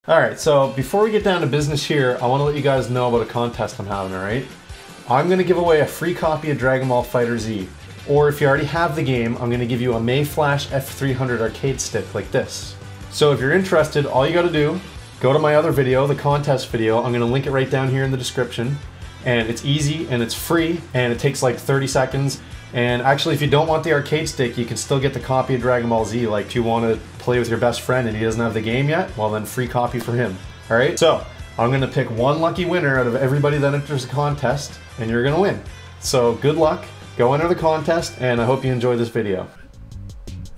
Alright, so before we get down to business here, I want to let you guys know about a contest I'm having, alright? I'm going to give away a free copy of Dragonball FighterZ. Or if you already have the game, I'm going to give you a Mayflash F300 arcade stick like this. So if you're interested, all you got to do, go to my other video, the contest video. I'm going to link it right down here in the description. And it's easy and it's free and it takes like 30 seconds. And actually, if you don't want the arcade stick, you can still get the copy of Dragon Ball Z. Like if you want to play with your best friend and he doesn't have the game yet, well then free copy for him. Alright, so I'm going to pick one lucky winner out of everybody that enters the contest and you're going to win. So good luck, go enter the contest, and I hope you enjoy this video.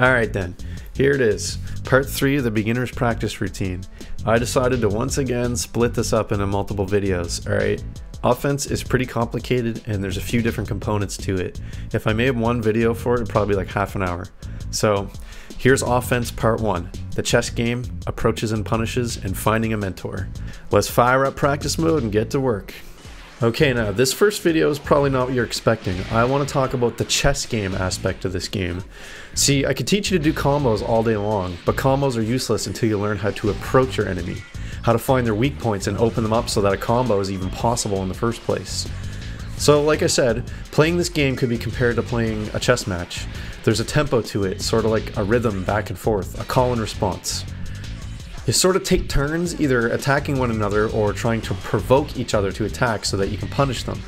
Alright then, here it is. Part 3 of the beginner's practice routine. I decided to once again split this up into multiple videos, alright? Offense is pretty complicated and there's a few different components to it. If I made one video for it, it'd probably be like half an hour. So here's offense part 1, the chess game, approaches and punishes, and finding a mentor. Let's fire up practice mode and get to work. Okay, now this first video is probably not what you're expecting. I want to talk about the chess game aspect of this game. See, I could teach you to do combos all day long, but combos are useless until you learn how to approach your enemy, how to find their weak points and open them up so that a combo is even possible in the first place. So like I said, playing this game could be compared to playing a chess match. There's a tempo to it, sort of like a rhythm back and forth, a call and response. You sort of take turns either attacking one another or trying to provoke each other to attack so that you can punish them.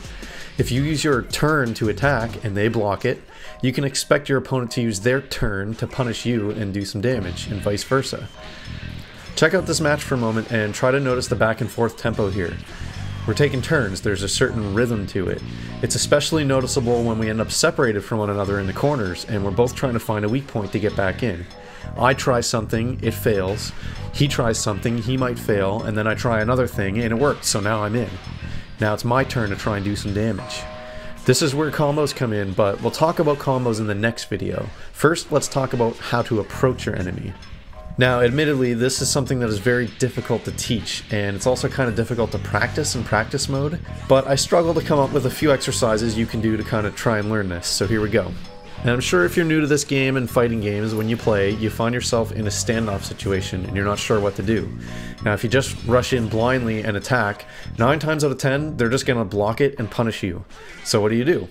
If you use your turn to attack and they block it, you can expect your opponent to use their turn to punish you and do some damage, and vice versa. Check out this match for a moment and try to notice the back and forth tempo here. We're taking turns, there's a certain rhythm to it. It's especially noticeable when we end up separated from one another in the corners and we're both trying to find a weak point to get back in. I try something, it fails. He tries something, he might fail, and then I try another thing and it worked, so now I'm in. Now it's my turn to try and do some damage. This is where combos come in, but we'll talk about combos in the next video. First, let's talk about how to approach your enemy. Now, admittedly, this is something that is very difficult to teach, and it's also kind of difficult to practice in practice mode, but I struggle to come up with a few exercises you can do to kind of try and learn this, so here we go. And I'm sure if you're new to this game and fighting games, when you play, you find yourself in a standoff situation and you're not sure what to do. Now, if you just rush in blindly and attack, 9 times out of 10, they're just going to block it and punish you. So what do?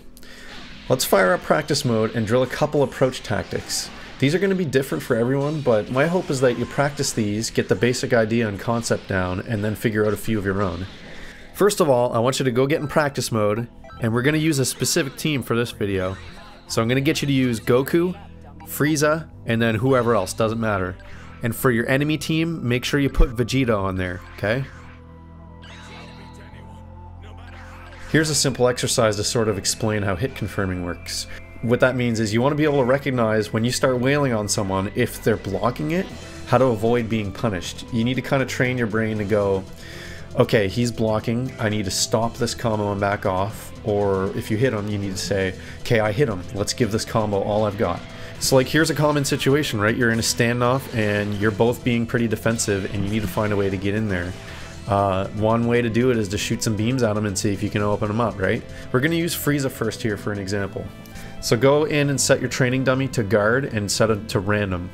Let's fire up practice mode and drill a couple approach tactics. These are going to be different for everyone, but my hope is that you practice these, get the basic idea and concept down, and then figure out a few of your own. First of all, I want you to go get in practice mode, and we're going to use a specific team for this video. So I'm going to get you to use Goku, Frieza, and then whoever else, doesn't matter. And for your enemy team, make sure you put Vegeta on there, okay? Here's a simple exercise to sort of explain how hit confirming works. What that means is you want to be able to recognize when you start wailing on someone, if they're blocking it, how to avoid being punished. You need to kind of train your brain to go, okay, he's blocking, I need to stop this combo and back off. Or if you hit him, you need to say, okay, I hit him, let's give this combo all I've got. So like, here's a common situation, right? You're in a standoff and you're both being pretty defensive and you need to find a way to get in there. One way to do it is to shoot some beams at him and see if you can open them up, right? We're going to use Frieza first here for an example. So go in and set your training dummy to guard and set it to random.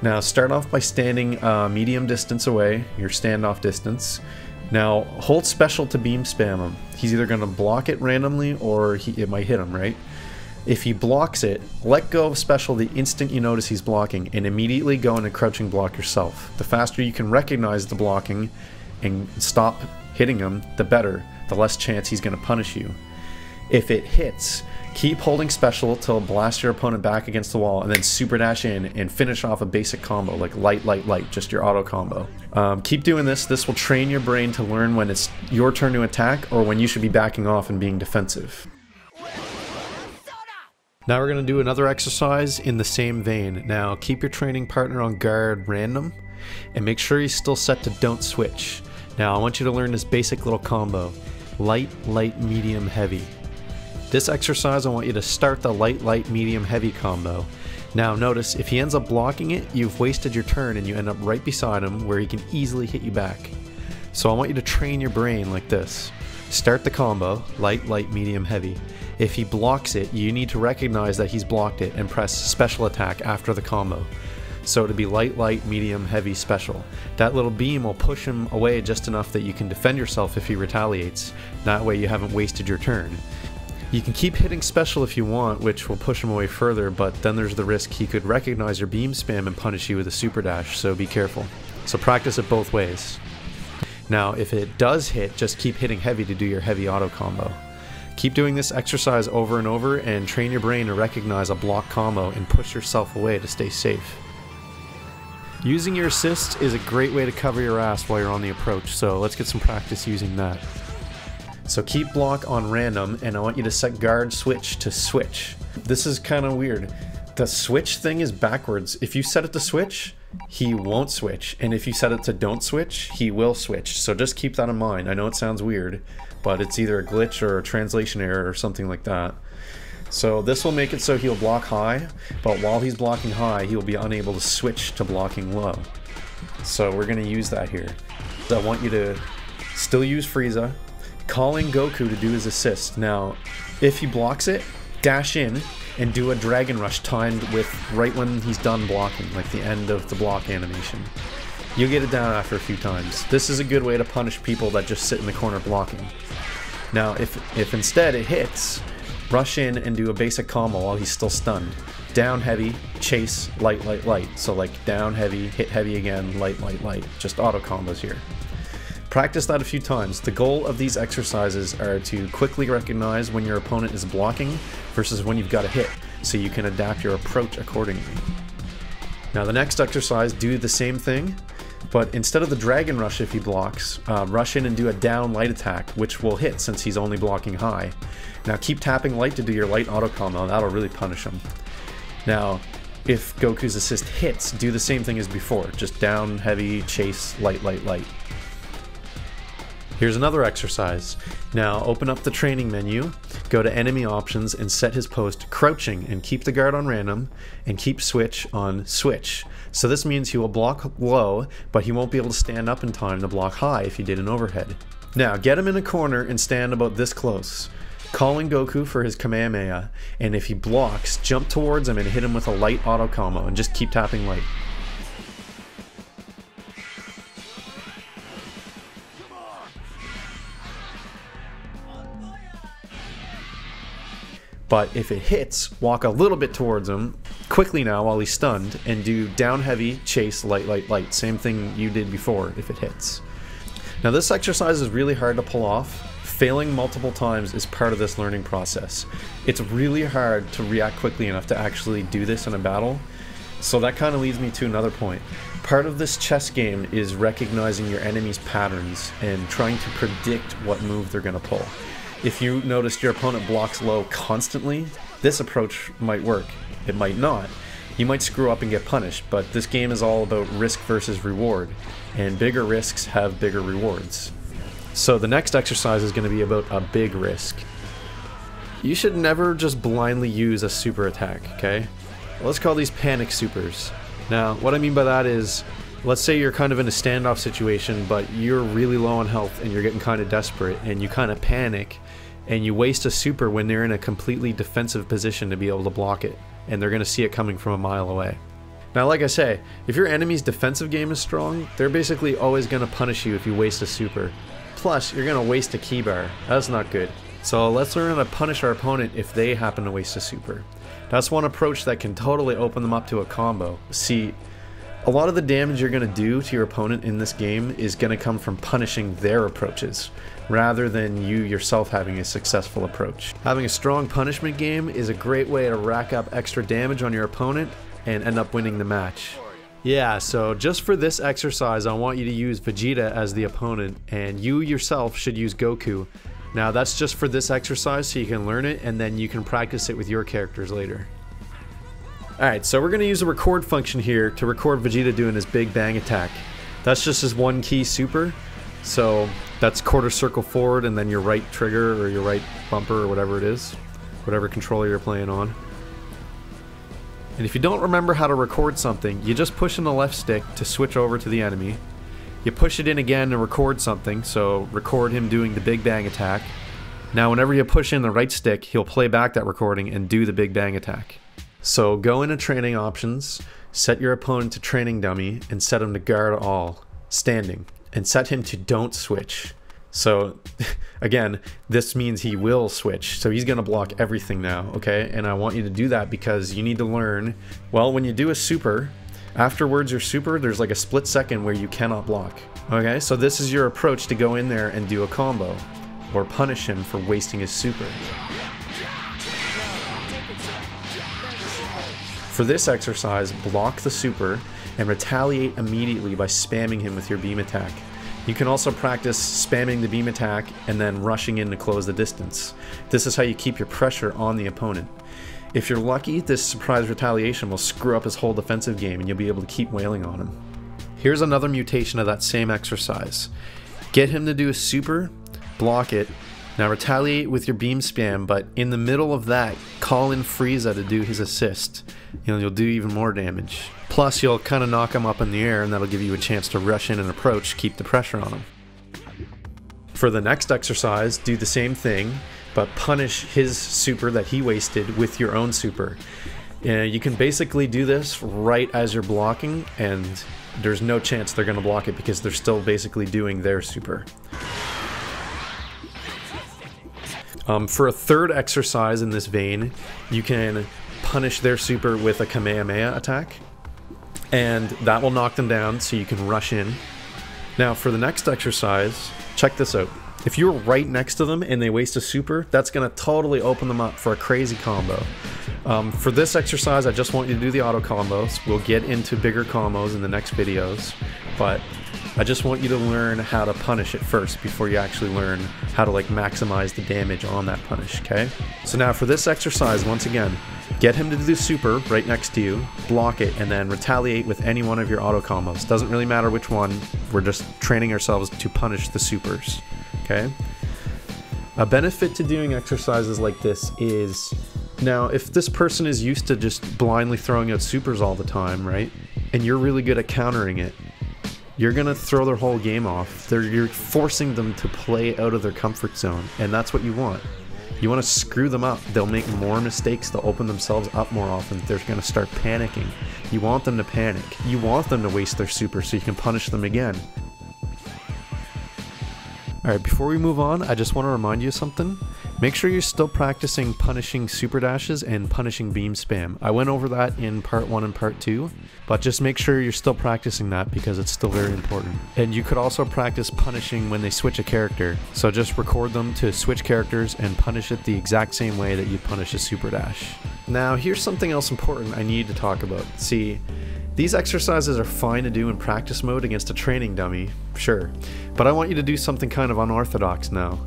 Now start off by standing medium distance away, your standoff distance. Now hold special to beam spam him. He's either going to block it randomly or it might hit him, right? If he blocks it, let go of special the instant you notice he's blocking and immediately go in a crouching block yourself. The faster you can recognize the blocking and stop hitting him, the better, the less chance he's going to punish you. If it hits, keep holding special till blast your opponent back against the wall and then super dash in and finish off a basic combo like light, light, light, just your auto combo. Keep doing this. This will train your brain to learn when it's your turn to attack or when you should be backing off and being defensive. Now we're going to do another exercise in the same vein. Now keep your training partner on guard random and make sure he's still set to don't switch. Now I want you to learn this basic little combo. Light, light, medium, heavy. This exercise, I want you to start the light, light, medium, heavy combo. Now notice, if he ends up blocking it, you've wasted your turn and you end up right beside him where he can easily hit you back. So I want you to train your brain like this. Start the combo, light, light, medium, heavy. If he blocks it, you need to recognize that he's blocked it and press special attack after the combo. So to be light, light, medium, heavy, special. That little beam will push him away just enough that you can defend yourself if he retaliates. That way you haven't wasted your turn. You can keep hitting special if you want, which will push him away further, but then there's the risk he could recognize your beam spam and punish you with a super dash, so be careful. So practice it both ways. Now, if it does hit, just keep hitting heavy to do your heavy auto combo. Keep doing this exercise over and over and train your brain to recognize a block combo and push yourself away to stay safe. Using your assist is a great way to cover your ass while you're on the approach, so let's get some practice using that. So keep block on random, and I want you to set guard switch to switch. This is kind of weird. The switch thing is backwards. If you set it to switch, he won't switch, and if you set it to don't switch, he will switch. So just keep that in mind. I know it sounds weird, but it's either a glitch or a translation error or something like that. So this will make it so he'll block high, but while he's blocking high, he'll be unable to switch to blocking low. So we're going to use that here. So I want you to still use Frieza, calling Goku to do his assist. Now, if he blocks it, dash in and do a Dragon Rush timed with right when he's done blocking, like the end of the block animation. You'll get it down after a few times. This is a good way to punish people that just sit in the corner blocking. Now, if instead it hits, rush in and do a basic combo while he's still stunned. Down heavy, chase, light, light, light. So like down heavy, hit heavy again, light, light, light. Just auto combos here. Practice that a few times. The goal of these exercises are to quickly recognize when your opponent is blocking versus when you've got a hit, so you can adapt your approach accordingly. Now the next exercise, do the same thing, but instead of the Dragon Rush if he blocks, rush in and do a down light attack, which will hit since he's only blocking high. Now keep tapping light to do your light auto combo, that'll really punish him. Now, if Goku's assist hits, do the same thing as before, just down, heavy, chase, light, light, light. Here's another exercise. Now open up the training menu, go to enemy options and set his pose to crouching and keep the guard on random and keep switch on switch. So this means he will block low, but he won't be able to stand up in time to block high if he did an overhead. Now get him in a corner and stand about this close. Calling Goku for his Kamehameha, and if he blocks, jump towards him and hit him with a light auto combo and just keep tapping light. But if it hits, walk a little bit towards him, quickly now while he's stunned, and do down heavy, chase, light, light, light. Same thing you did before if it hits. Now this exercise is really hard to pull off. Failing multiple times is part of this learning process. It's really hard to react quickly enough to actually do this in a battle. So that kind of leads me to another point. Part of this chess game is recognizing your enemy's patterns and trying to predict what move they're going to pull. If you noticed your opponent blocks low constantly, this approach might work. It might not. You might screw up and get punished, but this game is all about risk versus reward, and bigger risks have bigger rewards. So the next exercise is going to be about a big risk. You should never just blindly use a super attack, okay? Let's call these panic supers. Now, what I mean by that is, let's say you're kind of in a standoff situation, but you're really low on health and you're getting kind of desperate, and you kind of panic, and you waste a super when they're in a completely defensive position to be able to block it, and they're going to see it coming from a mile away. Now, like I say, if your enemy's defensive game is strong, they're basically always going to punish you if you waste a super. Plus, you're going to waste a key bar. That's not good. So let's learn how to punish our opponent if they happen to waste a super. That's one approach that can totally open them up to a combo. See, a lot of the damage you're going to do to your opponent in this game is going to come from punishing their approaches, rather than you yourself having a successful approach. Having a strong punishment game is a great way to rack up extra damage on your opponent and end up winning the match. Yeah, so just for this exercise, I want you to use Vegeta as the opponent, and you yourself should use Goku. Now that's just for this exercise so you can learn it, and then you can practice it with your characters later. Alright, so we're going to use a record function here to record Vegeta doing his big bang attack. That's just his one key super, so that's quarter circle forward and then your right trigger or your right bumper or whatever it is, whatever controller you're playing on. And if you don't remember how to record something, you just push in the left stick to switch over to the enemy. You push it in again to record something, so record him doing the big bang attack. Now whenever you push in the right stick, he'll play back that recording and do the big bang attack. So go into training options, set your opponent to training dummy and set him to guard all, standing, and set him to don't switch. So again, this means he will switch, so he's gonna block everything now, okay? And I want you to do that because you need to learn, well, when you do a super, afterwards your super, there's like a split second where you cannot block, okay? So this is your approach to go in there and do a combo, or punish him for wasting his super. For this exercise, block the super and retaliate immediately by spamming him with your beam attack. You can also practice spamming the beam attack and then rushing in to close the distance. This is how you keep your pressure on the opponent. If you're lucky, this surprise retaliation will screw up his whole defensive game and you'll be able to keep wailing on him. Here's another mutation of that same exercise. Get him to do a super, block it, now retaliate with your beam spam, but in the middle of that, call in Frieza to do his assist. You'll do even more damage. Plus, you'll kind of knock him up in the air, and that'll give you a chance to rush in and approach, keep the pressure on him. For the next exercise, do the same thing, but punish his super that he wasted with your own super. You can basically do this right as you're blocking, and there's no chance they're going to block it because they're still basically doing their super. For a third exercise in this vein, you can punish their super with a Kamehameha attack, and that will knock them down so you can rush in. Now for the next exercise, check this out. If you're right next to them and they waste a super, that's going to totally open them up for a crazy combo. For this exercise, I just want you to do the auto combos. We'll get into bigger combos in the next videos, but I just want you to learn how to punish it first before you actually learn how to like maximize the damage on that punish, okay? So now for this exercise, once again, get him to do super right next to you, block it, and then retaliate with any one of your auto combos. Doesn't really matter which one, we're just training ourselves to punish the supers, okay? A benefit to doing exercises like this is, now if this person is used to just blindly throwing out supers all the time, right? And you're really good at countering it, you're gonna throw their whole game off. You're forcing them to play out of their comfort zone, and that's what you want. You want to screw them up. They'll make more mistakes. They'll open themselves up more often. They're gonna start panicking. You want them to panic. You want them to waste their super so you can punish them again. Alright, before we move on, I just want to remind you of something. Make sure you're still practicing punishing super dashes and punishing beam spam. I went over that in part 1 and part 2, but just make sure you're still practicing that because it's still very important. And you could also practice punishing when they switch a character. So just record them to switch characters and punish it the exact same way that you punish a super dash. Now here's something else important I need to talk about. See, these exercises are fine to do in practice mode against a training dummy, sure, but I want you to do something kind of unorthodox now.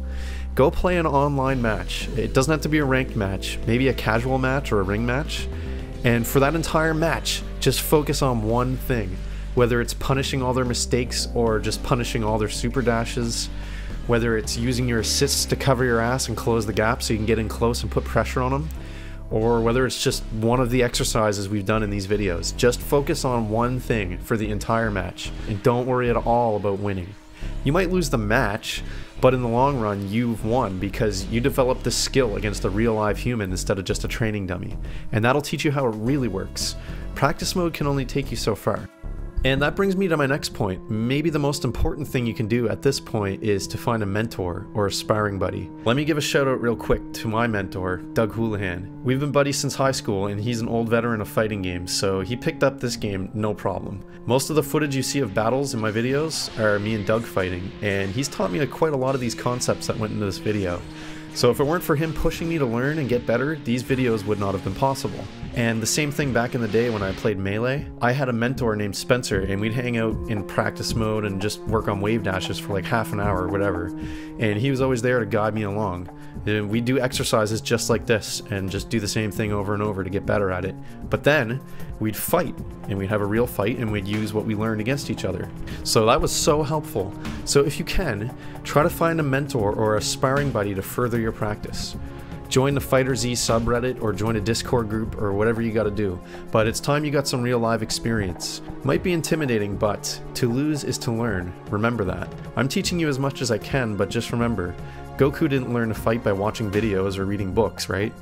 Go play an online match. It doesn't have to be a ranked match, maybe a casual match or a ring match. And for that entire match, just focus on one thing. Whether it's punishing all their mistakes or just punishing all their super dashes, whether it's using your assists to cover your ass and close the gap so you can get in close and put pressure on them, or whether it's just one of the exercises we've done in these videos. Just focus on one thing for the entire match and don't worry at all about winning. You might lose the match, but in the long run, you've won because you developed the skill against a real live human instead of just a training dummy. And that'll teach you how it really works. Practice mode can only take you so far. And that brings me to my next point. Maybe the most important thing you can do at this point is to find a mentor or a sparring buddy. Let me give a shout out real quick to my mentor, Doug Houlihan. We've been buddies since high school and he's an old veteran of fighting games, so he picked up this game no problem. Most of the footage you see of battles in my videos are me and Doug fighting, and he's taught me quite a lot of these concepts that went into this video. So if it weren't for him pushing me to learn and get better, these videos would not have been possible. And the same thing back in the day when I played Melee, I had a mentor named Spencer and we'd hang out in practice mode and just work on wave dashes for like half an hour or whatever. And he was always there to guide me along. And we'd do exercises just like this and just do the same thing over and over to get better at it. But then we'd fight and we'd have a real fight and we'd use what we learned against each other. So that was so helpful. So if you can, try to find a mentor or a sparring buddy to further your practice. Join the FighterZ subreddit or join a Discord group or whatever you gotta do. But it's time you got some real live experience. Might be intimidating, but to lose is to learn. Remember that. I'm teaching you as much as I can, but just remember, Goku didn't learn to fight by watching videos or reading books, right?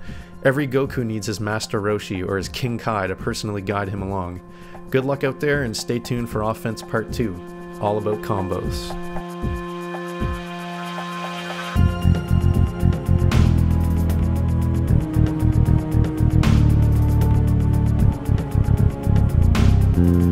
Every Goku needs his Master Roshi or his King Kai to personally guide him along. Good luck out there, and stay tuned for Offense Part 2, all about combos. Mm-hmm.